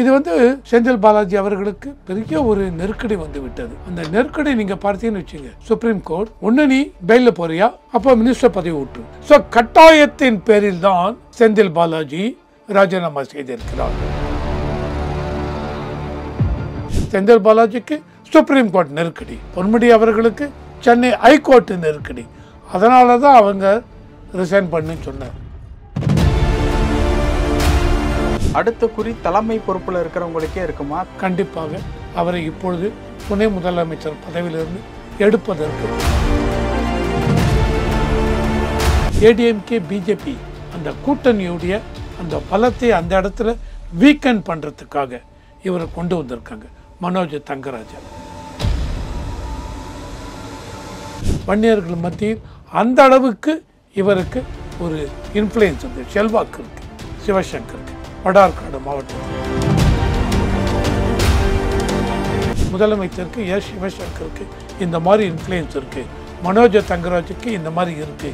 இது வந்து செந்தில் பாலாஜி அவர்களுக்கு பெரிய ஒரு நெருக்கடி வந்து விட்டது. அந்த நெருக்கடி நீங்க பார்த்தீங்கன்னு வச்சுங்க, சுப்ரீம் கோர்ட் ஒன்னு நீ பெயில போறியா, அப்ப மினிஸ்டர் பதவி விட்டு. சோ கட்டாயத்தின் பேரில் தான் செந்தில் பாலாஜி ராஜினாமா செய்திருக்கிறார். செந்தில் பாலாஜிக்கு சுப்ரீம் கோர்ட் நெருக்கடி, பொன்முடி அவர்களுக்கு சென்னை ஹைகோர்ட் நெருக்கடி. அதனாலதான் அவங்க ரிசைன் பண்ணு சொன்னார். அடுத்த குறி தலைமை பொறுப்புல இருக்கிறவங்களுக்கே இருக்குமா? கண்டிப்பாக அவரை இப்பொழுது துணை முதலமைச்சர் பதவியிலிருந்து எடுப்பதற்கு ஏடிஎம்கே பிஜேபி அந்த கூட்டணியுடைய அந்த பலத்தை அந்த இடத்துல வீக்கெண்ட் பண்றதுக்காக இவரை கொண்டு வந்திருக்காங்க. மனோஜ் தங்கராஜன் வன்னியர்கள் மத்தியில் அந்த அளவுக்கு இவருக்கு ஒரு இன்ஃப்ளூயன்ஸ் வந்து செல்வாக்கு இருக்கு. சிவசங்கருக்கு வடார்காடு மாவட்டம் முதலமைச்சருக்கு எஸ் சிவசங்கருக்கு இந்த மாதிரி இன்ஃப்ளூயன்ஸ் இருக்கு, மனோஜ் தங்கராஜுக்கு இந்த மாதிரி இருக்கு.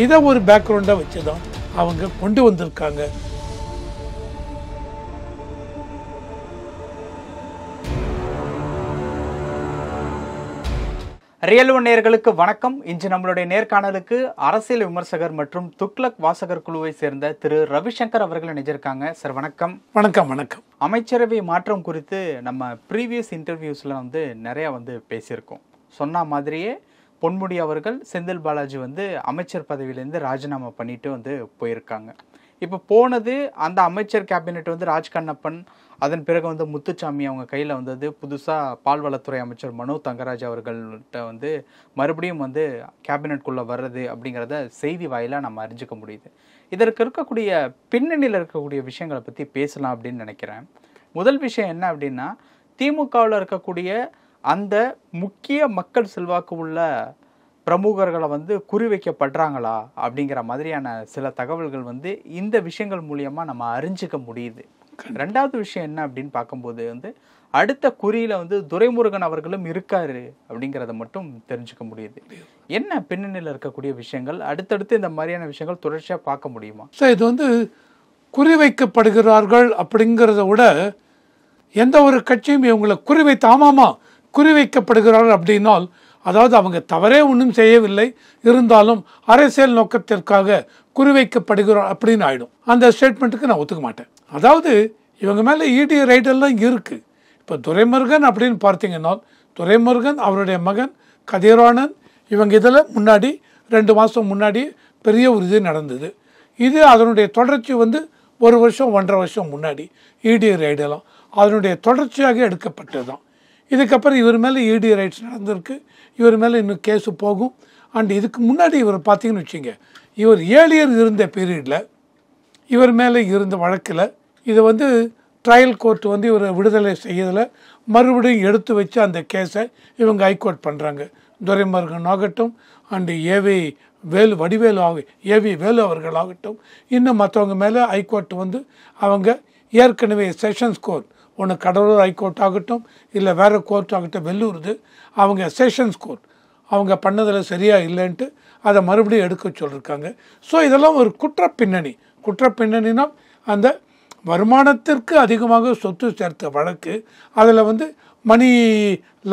இதை ஒரு பேக்ரவுண்டா வச்சுதான் அவங்க கொண்டு வந்திருக்காங்க. ரியல் ஒன் நேயர்களுக்கு வணக்கம். இன்று நம்மளுடைய நேர்காணலுக்கு அரசியல் விமர்சகர் மற்றும் துக்ளக் வாசகர் குழுவை சேர்ந்த திரு ரவிசங்கர் அவர்கள் இணைஞ்சிருக்காங்க. சார் வணக்கம். வணக்கம். வணக்கம். அமைச்சரவை மாற்றம் குறித்து நம்ம ப்ரீவியஸ் இன்டர்வியூஸ்ல நிறைய பேசியிருக்கோம். சொன்ன மாதிரியே பொன்முடி அவர்கள் செந்தில் பாலாஜி அமைச்சர் பதவியிலேருந்து ராஜினாமா பண்ணிட்டு போயிருக்காங்க. இப்போ போனது அந்த அமைச்சர் கேபினெட் ராஜ்கண்ணப்பன், அதன் பிறகு முத்துசாமி அவங்க கையில் வந்தது. புதுசாக பால்வளத்துறை அமைச்சர் மனோ தங்கராஜ் அவர்கள்ட்ட மறுபடியும் கேபினெட்குள்ளே வர்றது அப்படிங்கிறத செய்தி வாயிலாக நம்ம அறிஞ்சிக்க முடியுது. இதற்கு இருக்கக்கூடிய பின்னணியில் இருக்கக்கூடிய விஷயங்களை பற்றி பேசலாம் அப்படின்னு நினைக்கிறேன். முதல் விஷயம் என்ன அப்படின்னா, திமுகவில் இருக்கக்கூடிய அந்த முக்கிய மக்கள் செல்வாக்கு உள்ள பிரமுகர்களை குறிவைக்கப்படுறாங்களா அப்படிங்கிற மாதிரியான சில தகவல்கள் இந்த விஷயங்கள் மூலியமா நம்ம அறிஞ்சிக்க முடியுது. ரெண்டாவது விஷயம் என்ன அப்படின்னு பார்க்கும்போது அடுத்த குறியில துரைமுருகன் அவர்களும் இருக்காரு அப்படிங்கிறத மட்டும் தெரிஞ்சுக்க முடியுது. என்ன பின்னணியில் இருக்கக்கூடிய விஷயங்கள், அடுத்தடுத்து இந்த மாதிரியான விஷயங்கள் தொடர்ச்சியா பார்க்க முடியுமா? சார், இது குறிவைக்கப்படுகிறார்கள் அப்படிங்கிறத விட எந்த ஒரு கட்சியும் இவங்களை குறிவைத்து ஆமாமா குறிவைக்கப்படுகிறார்கள் அப்படின்னால், அதாவது அவங்க தவறே ஒன்றும் செய்யவில்லை, இருந்தாலும் அரசியல் நோக்கத்திற்காக குறிவைக்கப்படுகிறார் அப்படின்னு ஆயிடும். அந்த ஸ்டேட்மெண்ட்டுக்கு நான் ஒத்துக்க மாட்டேன். அதாவது இவங்க மேலே இடி ரைடெல்லாம் இருக்குது. இப்போ துரைமுருகன் அப்படின்னு பார்த்தீங்கன்னா, துரைமுருகன் அவருடைய மகன் கதிரானன் இவங்க இதில் முன்னாடி 2 மாதம் முன்னாடி பெரிய ஒரு இது நடந்தது. இது அதனுடைய தொடர்ச்சி 1 வருஷம் 1.5 வருஷம் முன்னாடி இடி ரைடெல்லாம் அதனுடைய தொடர்ச்சியாக எடுக்கப்பட்டது தான். இதுக்கப்புறம் இவர் மேலே இடி ரைட்ஸ் நடந்திருக்கு, இவர் மேலே இன்னும் கேஸு போகும். அண்ட் இதுக்கு முன்னாடி இவர் பார்த்தீங்கன்னு வச்சுங்க, இவர் ஏழியர் இருந்த பீரியடில் இவர் மேலே இருந்த வழக்கில் இதை ட்ரையல் கோர்ட் இவரை விடுதலை செய்யதில் மறுபடியும் எடுத்து வச்சு அந்த கேஸை இவங்க ஹைகோர்ட் பண்ணுறாங்க. துரைமுருகன் ஆகட்டும், அண்டு வடிவேலு ஏவி வேலு அவர்கள் ஆகட்டும், இன்னும் மற்றவங்க மேலே ஹைகோர்ட் அவங்க ஏற்கனவே செஷன்ஸ் கோர்ட், ஒன்று கடலூர் ஹைகோர்ட் ஆகட்டும் இல்லை வேறு கோர்ட் ஆகட்டும், வெள்ளூர்து அவங்க செஷன்ஸ் கோர்ட் அவங்க பண்ணதில் சரியாக இல்லைன்ட்டு அதை மறுபடியும் எடுக்க சொல்லியிருக்காங்க. ஸோ இதெல்லாம் ஒரு குற்றப்பின்னணினா அந்த வருமானத்திற்கு அதிகமாக சொத்து சேர்த்த வழக்கு, அதில் மணி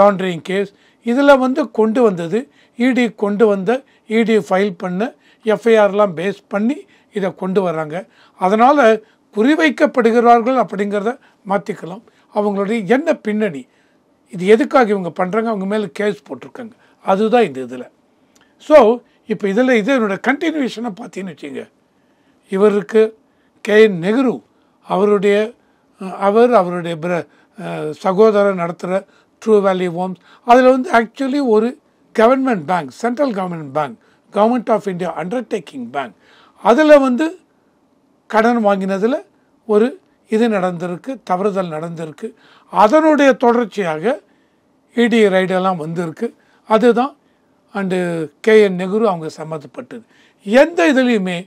லாண்ட்ரிங் கேஸ், இதில் கொண்டு வந்தது இடி கொண்டு வந்த இடி ஃபைல் பண்ண எஃப்ஐஆர்லாம் பேஸ் பண்ணி இதை கொண்டு வர்றாங்க. அதனால் குறிவைக்கப்படுகிறார்கள் அப்படிங்கிறத மாற்றிக்கலாம். அவங்களுடைய என்ன பின்னணி, இது எதுக்காக இவங்க பண்ணுறாங்க, அவங்க மேலே கேஸ் போட்டிருக்காங்க, அதுதான் இந்த இதில். ஸோ இப்போ இதில் இதனோட கண்டினியூஷனாக பார்த்தீங்கன்னு வச்சுங்க, இவருக்கு KN நெஹ்ரு அவருடைய சகோதரர் நடத்துகிற ட்ரூ வேல்யூ ஹோம்ஸ், அதில் ஆக்சுவலி ஒரு government bank, central government bank, government of India undertaking bank, அதில் கடன் வாங்கினதில் ஒரு இது நடந்திருக்கு, தவறுதல் நடந்திருக்கு. அதனுடைய தொடர்ச்சியாக இடி ரைடெல்லாம் வந்திருக்கு. அதுதான் அண்டு KN நெஹ்ரு அவங்க சம்மந்தப்பட்டது. எந்த இதுலேயுமே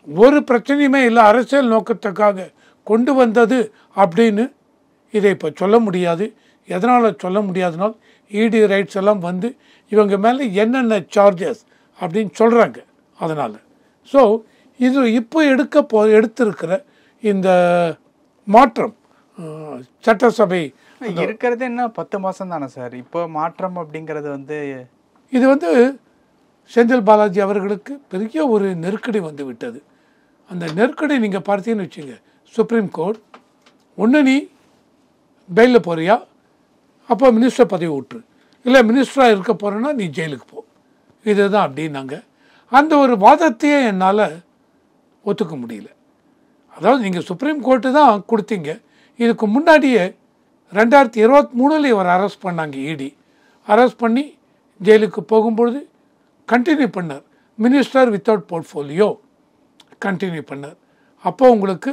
ஒரு பிரச்சனையுமே இல்லை, அரசியல் நோக்கத்துக்காக கொண்டு வந்தது அப்படின்னு இதை இப்போ சொல்ல முடியாது. எதனால் சொல்ல முடியாதுனால், இடி ரைட்ஸ் எல்லாம் இவங்க மேலே என்னென்ன சார்ஜஸ் அப்படின்னு சொல்கிறாங்க. அதனால் ஸோ இது இப்போ எடுத்திருக்கிற இந்த மாற்றம் சட்டசபை இருக்கிறது என்ன 10 மாதம் தானே சார். இப்போ மாற்றம் அப்படிங்கிறது வந்து இது வந்து செந்தில் பாலாஜி அவர்களுக்கு பெரிய ஒரு நெருக்கடி வந்து விட்டது. அந்த நெருக்கடி நீங்கள் பார்த்தீங்கன்னு வச்சுங்க, சுப்ரீம் கோர்ட் ஒன்று நீ பெயிலில் போறியா அப்போ மினிஸ்டர் பதவி விட்டுரு, இல்லை மினிஸ்டராக இருக்க போகிறேன்னா நீ ஜெயிலுக்கு போ, இதுதான் அப்படின்னாங்க. அந்த ஒரு வாதத்தையே என்னால் ஒத்துக்க முடியல. அதாவது நீங்கள் சுப்ரீம் கோர்ட்டு தான் கொடுத்தீங்க. இதுக்கு முன்னாடியே 2023 இவர் அரெஸ்ட் பண்ணாங்க. இடி அரெஸ்ட் பண்ணி ஜெயிலுக்கு போகும்பொழுது கண்டினியூ பண்ணார். மினிஸ்டர் வித்தவுட் போர்ட்ஃபோலியோ கண்டினியூ பண்ணார். அப்போ உங்களுக்கு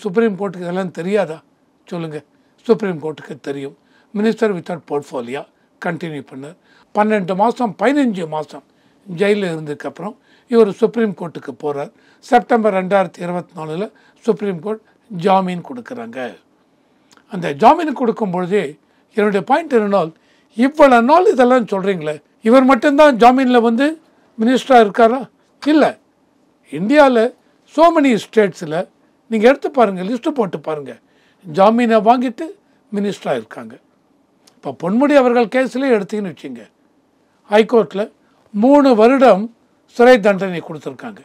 சுப்ரீம் கோர்ட்டுக்கு இதெல்லாம் தெரியாதா சொல்லுங்கள்? சுப்ரீம் கோர்ட்டுக்கு தெரியும். மினிஸ்டர் வித்தவுட் போர்ட்ஃபோலியோ கண்டினியூ பண்ணார். 12 மாதம் 15 மாதம் ஜெயிலில் இருந்ததுக்கப்புறம் இவர் சுப்ரீம் கோர்ட்டுக்கு போகிறார். செப்டம்பர் 2024 சுப்ரீம் கோர்ட் ஜாமீன் கொடுக்குறாங்க. அந்த ஜாமீன் கொடுக்கும்பொழுதே என்னுடைய பாயிண்ட் என்னன்னால், இவ்வளோ நாள் இதெல்லாம் சொல்கிறீங்களே, இவர் மட்டும்தான் ஜாமீனில் வந்து மினிஸ்டராக இருக்காரா? இல்லை, இந்தியாவில் சோ மெனி ஸ்டேட்ஸில் நீங்கள் எடுத்து பாருங்கள், லிஸ்ட்டு போட்டு பாருங்கள், ஜாமீனை வாங்கிட்டு மினிஸ்டராக இருக்காங்க. இப்போ பொன்முடி அவர்கள் கேஸ்லேயே எடுத்தீங்கன்னு வச்சுங்க, ஹைகோர்ட்டில் 3 வருடம் சிறை தண்டனை கொடுத்துருக்காங்க.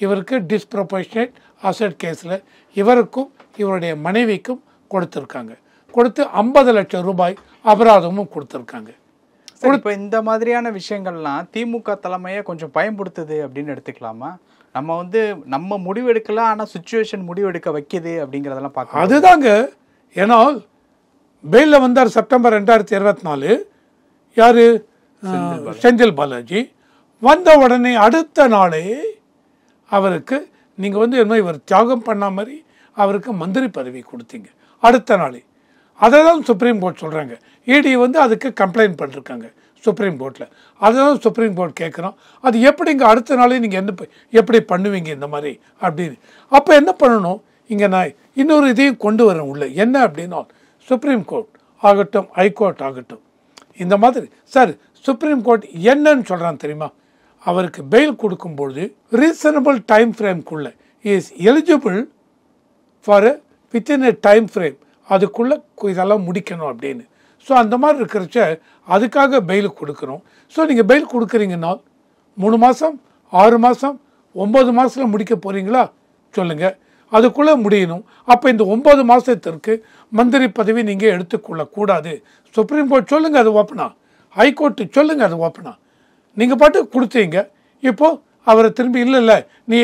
இவருக்கு டிஸ்ப்ரொபோர்ஷனேட் அசட் கேஸில் இவருக்கும் இவருடைய மனைவிக்கும் கொடுத்துருக்காங்க. கொடுத்து 50 லட்சம் ரூபாய் அபராதமும் கொடுத்துருக்காங்க. இப்போ இந்த மாதிரியான விஷயங்கள்லாம் திமுக தலைமையை கொஞ்சம் பயன்படுத்துது அப்படின்னு எடுத்துக்கலாமா? நம்ம வந்து நம்ம முடிவு எடுக்கலாம், ஆனால் சுச்சுவேஷன் முடிவு எடுக்க வைக்கிது அப்படிங்கிறதெல்லாம் பார்க்கலாம். அதுதாங்க. ஏன்னால் பெயிலில் வந்தார் செப்டம்பர் 2024. யார்? செந்தில் பாலாஜி. வந்த உடனே அடுத்த நாளே அவருக்கு நீங்கள் வந்து என்ன இவர் தியாகம் பண்ண மாதிரி அவருக்கு மந்திரி பதவி கொடுத்தீங்க அடுத்த நாளே. அதை தான் சுப்ரீம் கோர்ட் சொல்கிறாங்க. இடி வந்து அதுக்கு கம்ப்ளைண்ட் பண்ணிருக்காங்க சுப்ரீம் கோர்ட்டில். அதை தான் சுப்ரீம் கோர்ட் கேட்குறோம், அது எப்படிங்க அடுத்த நாளே நீங்கள் எப்படி பண்ணுவீங்க இந்த மாதிரி அப்படின்னு. அப்போ என்ன பண்ணணும், இங்கே நான் இன்னொரு இதையும் கொண்டு வரேன் உள்ள. என்ன அப்படின்னா, சுப்ரீம் கோர்ட் ஆகட்டும் ஹைகோர்ட் ஆகட்டும், இந்த மாதிரி சார் சுப்ரீம் கோர்ட் என்னன்னு சொல்கிறான் தெரியுமா? அவருக்கு பெயில் கொடுக்கும்பொழுது ரீசனபிள் டைம் ஃப்ரேம்குள்ளே is eligible for within a time frame, அதுக்குள்ளே இதெல்லாம் முடிக்கணும் அப்படின்னு. ஸோ அந்த மாதிரி இருக்கிறச்ச அதுக்காக பெயில் கொடுக்குறோம். ஸோ நீங்கள் பெயில் கொடுக்குறீங்கன்னா 3 மாதம் 6 மாதம் 9 மாதத்தில் முடிக்க போகிறீங்களா சொல்லுங்கள், அதுக்குள்ளே முடியணும். அப்போ இந்த 9 மாதத்திற்கு மந்திரி பதவி நீங்கள் எடுத்துக்கொள்ளக்கூடாது. சுப்ரீம் கோர்ட் சொல்லுங்கள் அது ஓப்பனா, ஹைகோர்ட்டு சொல்லுங்கள் அது ஓப்பனா. நீங்கள் பாட்டு கொடுத்தீங்க. இப்போது அவரை திரும்பி இல்லை நீ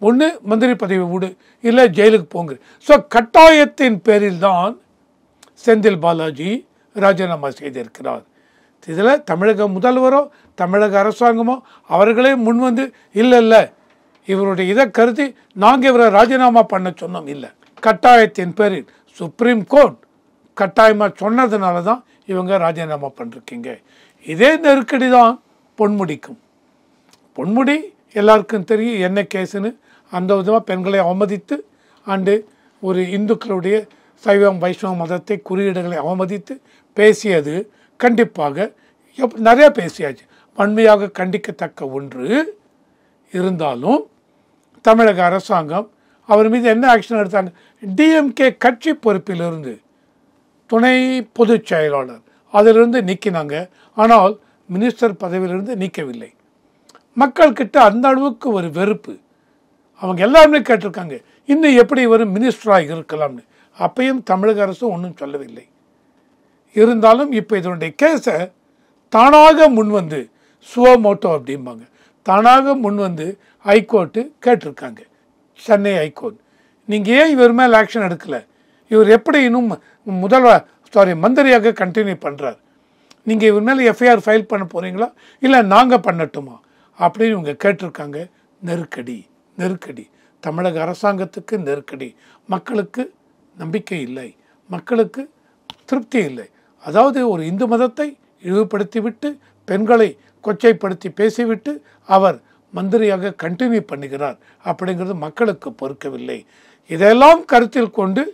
ஒன்று மந்திரி பதவி விடு, இல்லை ஜெயிலுக்கு போங்க. ஸோ கட்டாயத்தின் பேரில் தான் செந்தில் பாலாஜி ராஜினாமா செய்திருக்கிறார். இதில் தமிழக முதல்வரோ தமிழக அரசாங்கமோ அவர்களே முன் வந்து இல்லை இவருடைய இதை கருதி நாங்கள் இவரை ராஜினாமா பண்ண சொன்னோம். இல்லை, கட்டாயத்தின் பேரில் சுப்ரீம் கோர்ட் கட்டாயமாக சொன்னதுனால தான் இவங்க ராஜினாமா பண்ணிருக்கீங்க. இதே நெருக்கடி தான் பொன்முடிக்கும். பொன்முடி எல்லாருக்கும் தெரியும் என்ன கேஸுன்னு. அந்த விதமாக பெண்களை அவமதித்து அண்டு ஒரு இந்துக்களுடைய சைவம் வைஷ்ணவ மதத்தை குறியீடுகளை அவமதித்து பேசியது கண்டிப்பாக நிறையா பேசியாச்சு. வன்மையாக கண்டிக்கத்தக்க ஒன்று. இருந்தாலும் தமிழக அரசாங்கம் அவர் மீது என்ன ஆக்ஷன் எடுத்தாங்க? டிஎம்கே கட்சி பொறுப்பிலிருந்து துணை பொதுச் செயலாளர் அதிலிருந்து நீக்கினாங்க. ஆனால் மினிஸ்டர் பதவியிலிருந்து நீக்கவில்லை. மக்கள்கிட்ட அந்த அளவுக்கு ஒரு வெறுப்பு. அவங்க எல்லாருமே கேட்டிருக்காங்க, இன்னும் எப்படி ஒரு மினிஸ்டராக இருக்கலாம்னு. அப்பையும் தமிழக அரசு ஒன்றும் சொல்லவில்லை. இருந்தாலும் இப்போ இதனுடைய கேஸை தானாக முன்வந்து சுவமோட்டோ அப்படிம்பாங்க, தானாக முன்வந்து ஹைகோர்ட்டு கேட்டிருக்காங்க. சென்னை ஹைகோர்ட், நீங்கள் ஏன் இவர் மேலே ஆக்ஷன் எடுக்கலை? இவர் எப்படி இன்னும் மந்திரியாக கண்டினியூ பண்ணுறார்? நீங்கள் இவர் மேலே எஃப்ஐஆர் ஃபைல் பண்ண போகிறீங்களா, இல்லை நாங்கள் பண்ணட்டுமா அப்படின்னு இவங்க கேட்டிருக்காங்க. நெருக்கடி தமிழக அரசாங்கத்துக்கு நெருக்கடி. மக்களுக்கு நம்பிக்கை இல்லை, மக்களுக்கு திருப்தி இல்லை. அதாவது ஒரு இந்து மதத்தை இழிவுபடுத்திவிட்டு பெண்களை கொச்சைப்படுத்தி பேசிவிட்டு அவர் மந்திரியாக கண்டினியூ பண்ணுகிறார் அப்படிங்கிறது மக்களுக்கு பொறுக்கவில்லை. இதெல்லாம் கருத்தில் கொண்டு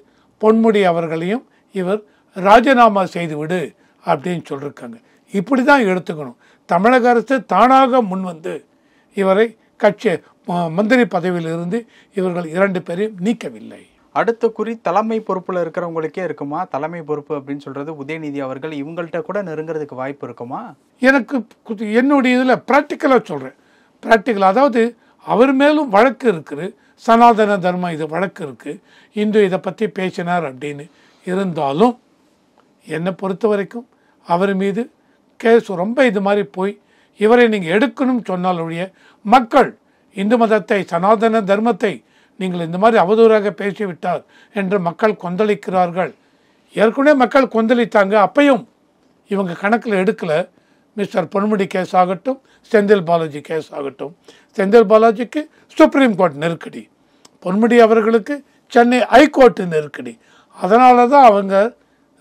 பொன்முடி அவர்களையும் இவர் ராஜினாமா செய்துவிடு அப்படின்னு சொல்லியிருக்காங்க. இப்படி தான் எடுத்துக்கணும். தமிழக அரசு தானாக முன்வந்து இவரை கட்சி மந்திரி பதவியிலிருந்து இவர்கள் 2 பேரையும் நீக்கவில்லை. அடுத்த குறி தலைமை பொறுப்புல இருக்கிறவங்களுக்கே இருக்குமா? தலைமை பொறுப்பு அப்படின்னு சொல்றது உதயநிதி அவர்கள் இவங்கள்ட்ட கூட நெருங்கிறதுக்கு வாய்ப்பு இருக்குமா? எனக்கு என்னுடைய இதில் ப்ராக்டிக்கலாக சொல்கிறேன். ப்ராக்டிக்கல் அதாவது அவர் மேலும் வழக்கு இருக்குது, சனாதன தர்மம் இது வழக்கு இருக்குது, இந்து இதை பற்றி பேசினார் அப்படின்னு இருந்தாலும் என்னை பொறுத்த வரைக்கும் அவர் மீது கேஸ் ரொம்ப இது மாதிரி போய் இவரை நீங்கள் எடுக்கணும்னு சொன்னால் ஒழிய மக்கள் இந்து மதத்தை சனாதன தர்மத்தை நீங்கள் இந்த மாதிரி அவதூறாக பேசிவிட்டார் என்று மக்கள் கொந்தளிக்கிறார்கள். ஏற்கனவே மக்கள் கொந்தளித்தாங்க, அப்பையும் இவங்க கணக்கில் எடுக்கலை. மிஸ்டர் பொன்முடி கேஸ் ஆகட்டும், செந்தில் பாலாஜி கேஸ் ஆகட்டும், செந்தில் பாலாஜிக்கு சுப்ரீம் கோர்ட் நெருக்கடி, பொன்முடி அவர்களுக்கு சென்னை ஹைகோர்ட்டு நெருக்கடி. அதனால தான் அவங்க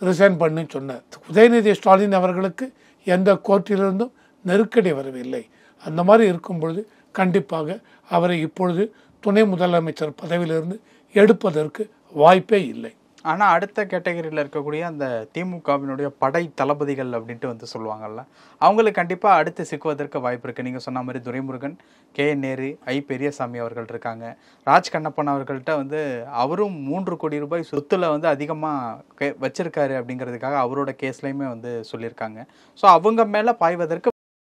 ரிசைன் பண்ணி சொன்னார். உதயநிதி ஸ்டாலின் அவர்களுக்கு எந்த கோர்ட்டிலிருந்தும் நெருக்கடி வரவில்லை. அந்த மாதிரி இருக்கும் பொழுது கண்டிப்பாக அவரை இப்பொழுது துணை முதலமைச்சர் பதவியிலிருந்து எடுப்பதற்கு வாய்ப்பே இல்லை. ஆனால் அடுத்த கேட்டகரியில் இருக்கக்கூடிய அந்த திமுகவினுடைய படை தளபதிகள் அப்படின்ட்டு வந்து சொல்லுவாங்கல்ல, அவங்களுக்கு கண்டிப்பாக அடுத்து சிக்குவதற்கு வாய்ப்பு இருக்குது. நீங்கள் சொன்ன மாதிரி துரைமுருகன், கே.என். நேரு, பெரியசாமி அவர்கள் இருக்காங்க. ராஜ் கண்ணப்பன் அவர்கள்ட்ட வந்து அவரும் 3 கோடி ரூபாய் சொத்துல வந்து அதிகமாக வச்சிருக்காரு அப்படிங்கிறதுக்காக அவரோட கேஸ்லையுமே வந்து சொல்லியிருக்காங்க. ஸோ அவங்க மேலே பாய்வதற்கு